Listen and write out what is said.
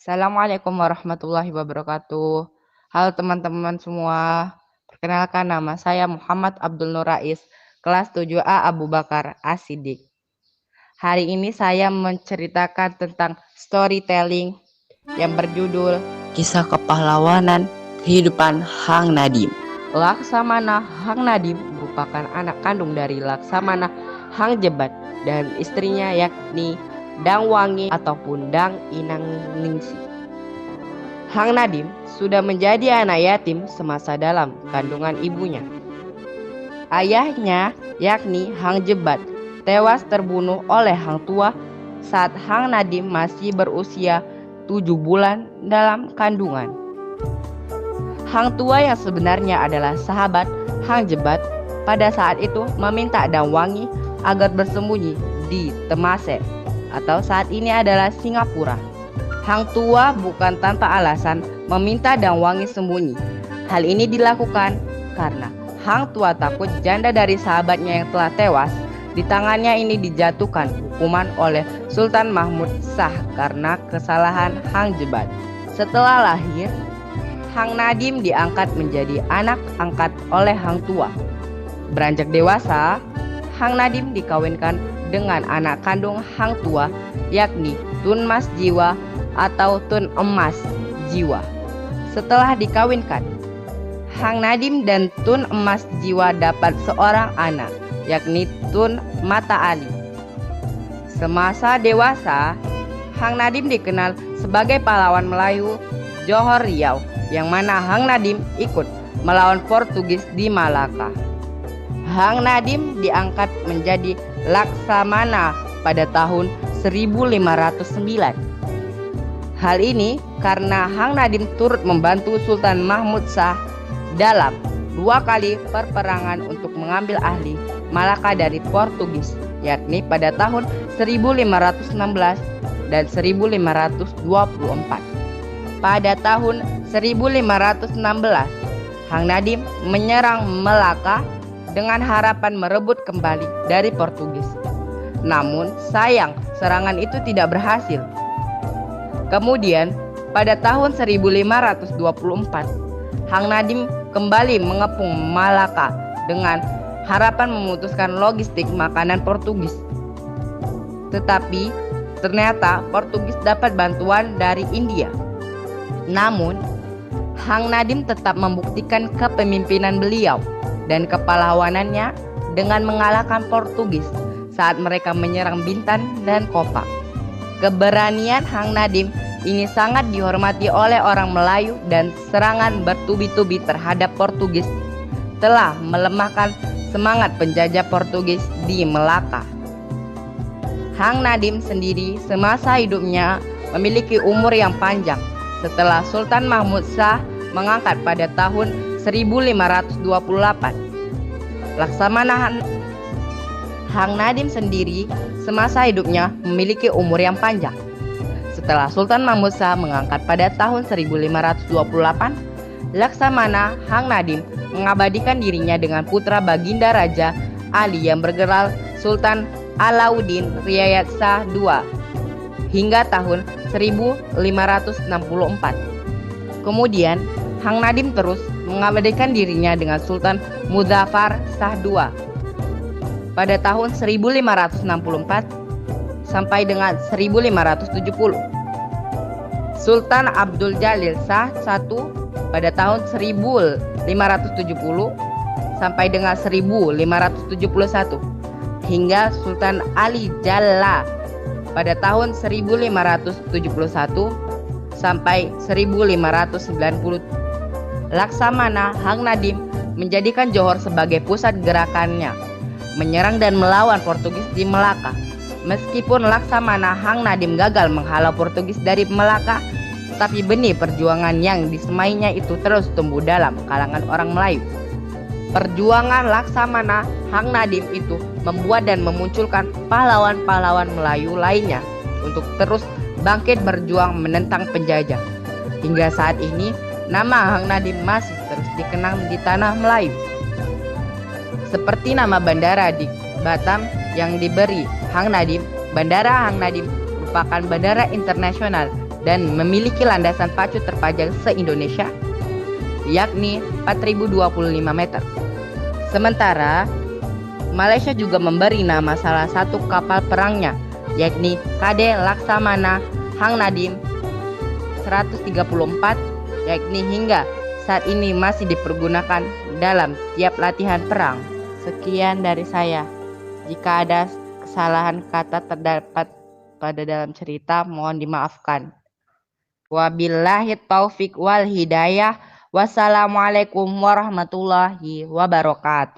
Assalamualaikum warahmatullahi wabarakatuh. Halo teman-teman semua, perkenalkan nama saya Muhammad Abdul Nur Rais, kelas 7A Abu Bakar As-Siddiq. Hari ini saya menceritakan tentang storytelling yang berjudul Kisah Kepahlawanan Kehidupan Hang Nadim. Laksamana Hang Nadim merupakan anak kandung dari Laksamana Hang Jebat dan istrinya yakni Dang Wangi ataupun Dang Inang Ningsi. Hang Nadim sudah menjadi anak yatim semasa dalam kandungan ibunya. Ayahnya yakni Hang Jebat tewas terbunuh oleh Hang Tua saat Hang Nadim masih berusia 7 bulan dalam kandungan. Hang Tua yang sebenarnya adalah sahabat Hang Jebat pada saat itu meminta Dang Wangi agar bersembunyi di Temasek atau saat ini adalah Singapura. Hang Tua bukan tanpa alasan meminta Dang Wangi sembunyi. Hal ini dilakukan karena Hang Tua takut janda dari sahabatnya yang telah tewas di tangannya ini dijatuhkan hukuman oleh Sultan Mahmud Shah karena kesalahan Hang Jebat. Setelah lahir, Hang Nadim diangkat menjadi anak angkat oleh Hang Tua. Beranjak dewasa, Hang Nadim dikawinkan dengan anak kandung Hang Tua yakni Tun Mas Jiwa atau Tun Emas Jiwa. Setelah dikawinkan, Hang Nadim dan Tun Emas Jiwa dapat seorang anak yakni Tun Mata Ali. Semasa dewasa, Hang Nadim dikenal sebagai pahlawan Melayu Johor Riau yang mana Hang Nadim ikut melawan Portugis di Malaka. Hang Nadim diangkat menjadi Laksamana pada tahun 1509. Hal ini karena Hang Nadim turut membantu Sultan Mahmud Shah dalam 2 kali perperangan untuk mengambil alih Malaka dari Portugis, yakni pada tahun 1516 dan 1524. Pada tahun 1516, Hang Nadim menyerang Melaka dengan harapan merebut kembali dari Portugis. Namun sayang, serangan itu tidak berhasil. Kemudian pada tahun 1524, Hang Nadim kembali mengepung Malaka dengan harapan memutuskan logistik makanan Portugis. Tetapi ternyata Portugis dapat bantuan dari India. Namun Hang Nadim tetap membuktikan kepemimpinan beliau dan kepahlawanannya dengan mengalahkan Portugis saat mereka menyerang Bintan dan Kopak. Keberanian Hang Nadim ini sangat dihormati oleh orang Melayu dan serangan bertubi-tubi terhadap Portugis telah melemahkan semangat penjajah Portugis di Melaka. Hang Nadim sendiri semasa hidupnya memiliki umur yang panjang setelah Sultan Mahmud Shah mengangkat pada tahun 1528. Laksamana Hang Nadim sendiri semasa hidupnya memiliki umur yang panjang. Setelah Sultan Mahmud Shah mengangkat pada tahun 1528, Laksamana Hang Nadim mengabadikan dirinya dengan putra baginda Raja Ali yang bergelar Sultan Alauddin Riayat Shah II hingga tahun 1564. Kemudian Hang Nadim terus mengabadikan dirinya dengan Sultan Muzaffar Shah II pada tahun 1564 sampai dengan 1570. Sultan Abdul Jalil Shah I pada tahun 1570 sampai dengan 1571 hingga Sultan Ali Jalla pada tahun 1571 sampai 1590. Laksamana Hang Nadim menjadikan Johor sebagai pusat gerakannya menyerang dan melawan Portugis di Melaka. Meskipun Laksamana Hang Nadim gagal menghalau Portugis dari Melaka, tapi benih perjuangan yang disemainya itu terus tumbuh dalam kalangan orang Melayu. Perjuangan Laksamana Hang Nadim itu membuat dan memunculkan pahlawan-pahlawan Melayu lainnya untuk terus bangkit berjuang menentang penjajah. Hingga saat ini, nama Hang Nadim masih terus dikenang di tanah Melayu. Seperti nama bandara di Batam yang diberi Hang Nadim, Bandara Hang Nadim merupakan bandara internasional dan memiliki landasan pacu terpanjang se-Indonesia, yakni 4025 meter. Sementara Malaysia juga memberi nama salah satu kapal perangnya, yakni KD Laksamana Hang Nadiem 134, yakni hingga saat ini masih dipergunakan dalam tiap latihan perang. Sekian dari saya. Jika ada kesalahan kata terdapat pada dalam cerita, mohon dimaafkan. Wabillahi taufik wal hidayah. Wassalamualaikum warahmatullahi wabarakatuh.